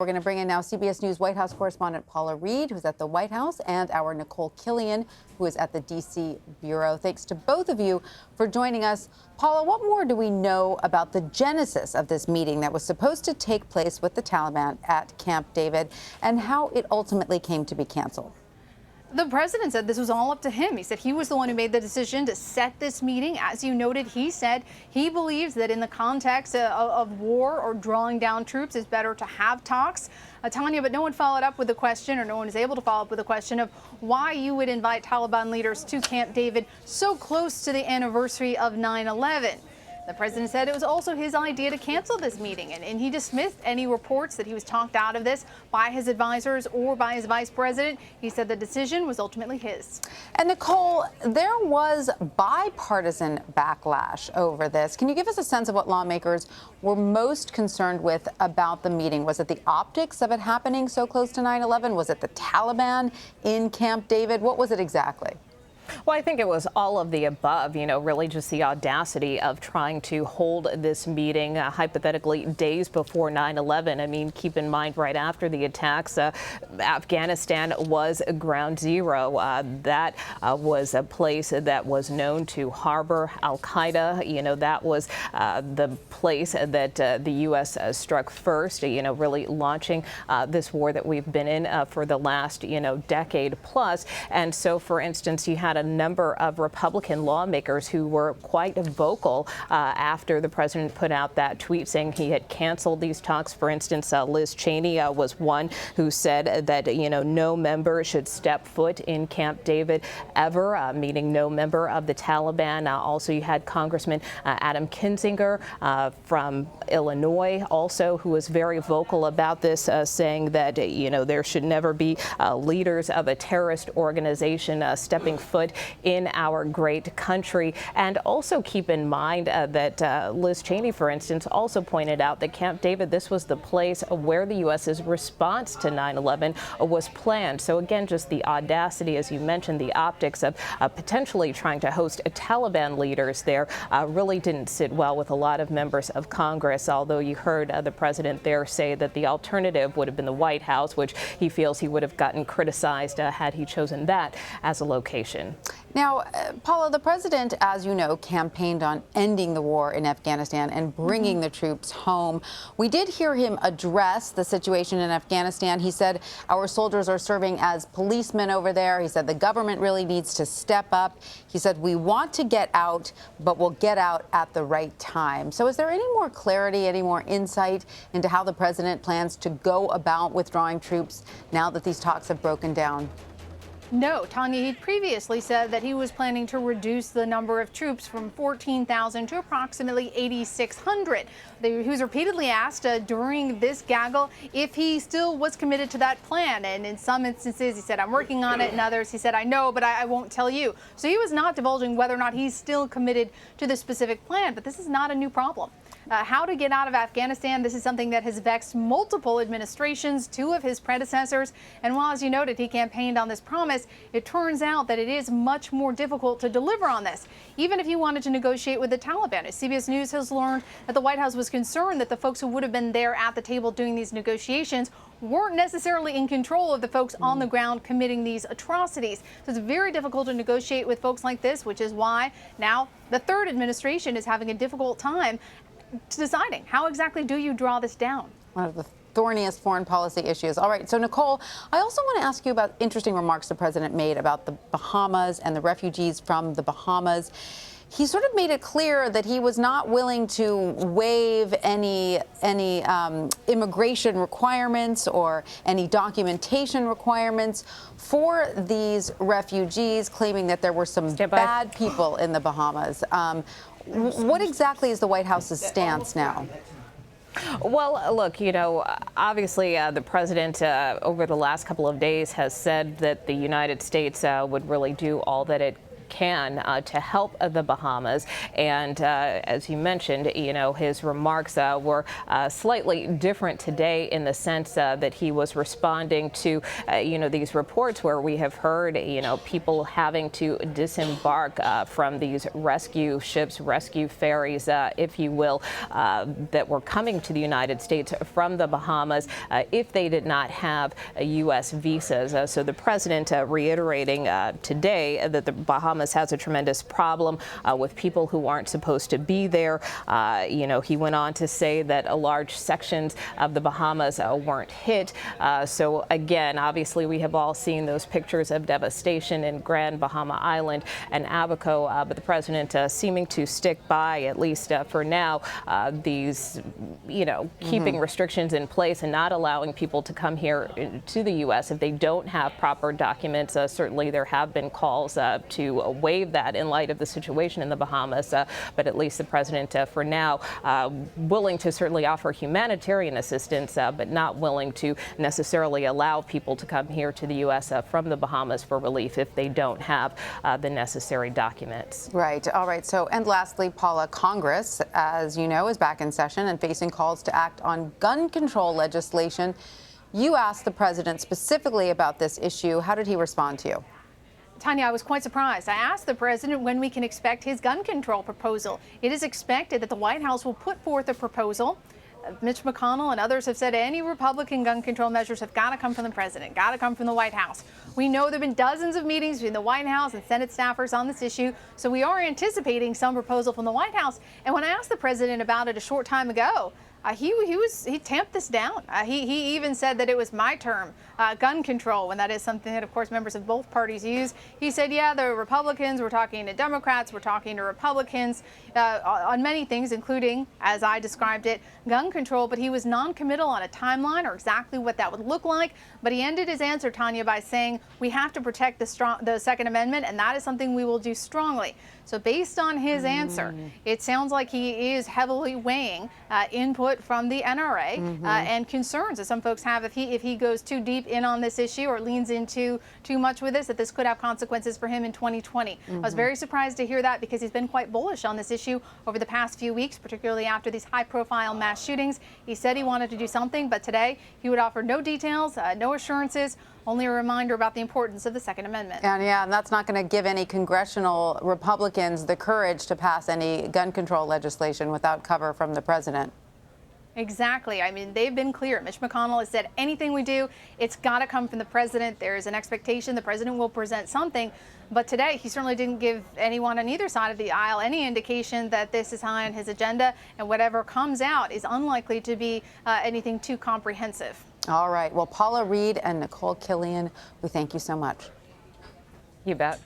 We're going to bring in now CBS News White House correspondent Paula Reid, who's at the White House, and our Nikole Killion, who is at the D.C. Bureau. Thanks to both of you for joining us. Paula, what more do we know about the genesis of this meeting that was supposed to take place with the Taliban at Camp David and how it ultimately came to be canceled? The president said this was all up to him. He said he was the one who made the decision to set this meeting. As you noted, he said he believes that in the context of war or drawing down troops, it's better to have talks. Tanya, but no one followed up with the question, or no one is able to follow up with the question of why you would invite Taliban leaders to Camp David so close to the anniversary of 9/11. The president said it was also his idea to cancel this meeting, and he dismissed any reports that he was talked out of this by his advisors or by his vice president. He said the decision was ultimately his. And Nikole, there was bipartisan backlash over this. Can you give us a sense of what lawmakers were most concerned with about the meeting? Was it the optics of it happening so close to 9/11? Was it the Taliban in Camp David? What was it exactly? Well, I think it was all of the above, really just the audacity of trying to hold this meeting hypothetically days before 9/11. I mean, keep in mind, right after the attacks, Afghanistan was ground zero. That was a place that was known to harbor al-Qaeda. That was the place that the U.S. Struck first, really launching this war that we've been in for the last, decade plus. And so, for instance, you had a number of Republican lawmakers who were quite vocal after the president put out that tweet saying he had canceled these talks. For instance, Liz Cheney was one who said that, no member should step foot in Camp David ever, meaning no member of the Taliban. Also, you had Congressman Adam Kinzinger from Illinois also, who was very vocal about this, saying that, there should never be leaders of a terrorist organization stepping foot in our great country. And also keep in mind that Liz Cheney, for instance, also pointed out that Camp David, this was the place where the U.S.'s response to 9/11 was planned. So again, just the audacity, as you mentioned, the optics of potentially trying to host Taliban leaders there really didn't sit well with a lot of members of Congress, although you heard the president there say that the alternative would have been the White House, which he feels he would have gotten criticized had he chosen that as a location. Now, Paula, the president, as you know, campaigned on ending the war in Afghanistan and bringing the troops home. We did hear him address the situation in Afghanistan. He said our soldiers are serving as policemen over there. He said the government really needs to step up. He said we want to get out, but we'll get out at the right time. So is there any more clarity, any more insight into how the president plans to go about withdrawing troops now that these talks have broken down? No, Tanya, he previously said that he was planning to reduce the number of troops from 14,000 to approximately 8,600. He was repeatedly asked during this gaggle if he still was committed to that plan. And in some instances, he said, I'm working on it. In others, he said, I know, but I won't tell you. So he was not divulging whether or not he's still committed to the specific plan. But this is not a new problem. How to get out of Afghanistan, this is something that has vexed multiple administrations, two of his predecessors. And while, as you noted, he campaigned on this promise, it turns out that it is much more difficult to deliver on this, even if he wanted to negotiate with the Taliban. As CBS News has learned that the White House was concerned that the folks who would have been there at the table doing these negotiations weren't necessarily in control of the folks on the ground committing these atrocities. So it's very difficult to negotiate with folks like this, which is why now the third administration is having a difficult time deciding how exactly do you draw this down. One of the thorniest foreign policy issues. All right. So, Nikole, I also want to ask you about interesting remarks the president made about the Bahamas and the refugees from the Bahamas. He sort of made it clear that he was not willing to waive any immigration requirements or any documentation requirements for these refugees, claiming that there were some bad people in the Bahamas. What exactly is the White House's stance now? Well, look, obviously the president over the last couple of days has said that the United States would really do all that it can to help the Bahamas. And as you mentioned, his remarks were slightly different today in the sense that he was responding to, these reports where we have heard, people having to disembark from these rescue ships, rescue ferries, if you will, that were coming to the United States from the Bahamas if they did not have U.S. visas. So the president reiterating today that the Bahamas has a tremendous problem with people who aren't supposed to be there. He went on to say that large sections of the Bahamas weren't hit. So again, obviously we have all seen those pictures of devastation in Grand Bahama Island and Abaco, but the president seeming to stick by, at least for now, these, keeping restrictions in place and not allowing people to come here to the U.S. if they don't have proper documents. Certainly there have been calls to waive that in light of the situation in the Bahamas, but at least the president for now willing to certainly offer humanitarian assistance, but not willing to necessarily allow people to come here to the U.S. From the Bahamas for relief if they don't have the necessary documents. Right. All right. So, and lastly, Paula, Congress, as you know, is back in session and facing calls to act on gun control legislation. You asked the president specifically about this issue. How did he respond to you? Tanya, I was quite surprised. I asked the president when we can expect his gun control proposal. It is expected that the White House will put forth a proposal. Mitch McConnell and others have said any Republican gun control measures have got to come from the president, got to come from the White House. We know there have been dozens of meetings between the White House and Senate staffers on this issue, so we are anticipating some proposal from the White House. And when I asked the president about it a short time ago, he tamped this down. He even said that it was my term, gun control, when that is something that, of course, members of both parties use. He said, yeah, the Republicans, we're talking to Democrats, we're talking to Republicans on many things, including, as I described it, gun control. But he was non-committal on a timeline or exactly what that would look like. But he ended his answer, Tanya, by saying we have to protect the Second Amendment, and that is something we will do strongly. So based on his answer, it sounds like he is heavily weighing input from the NRA and concerns that some folks have if he goes too deep in on this issue or leans into too much with this, that this could have consequences for him in 2020. I was very surprised to hear that because he's been quite bullish on this issue over the past few weeks, particularly after these high-profile mass shootings. He said he wanted to do something, but today he would offer no details, no assurances, only a reminder about the importance of the Second Amendment. And that's not going to give any congressional Republicans the courage to pass any gun control legislation without cover from the president. Exactly. I mean, they've been clear. Mitch McConnell has said anything we do, it's got to come from the president. There is an expectation the president will present something. But today, he certainly didn't give anyone on either side of the aisle any indication that this is high on his agenda. And whatever comes out is unlikely to be anything too comprehensive. All right. Well, Paula, Reid, and Nikole Killion, we thank you so much. You bet.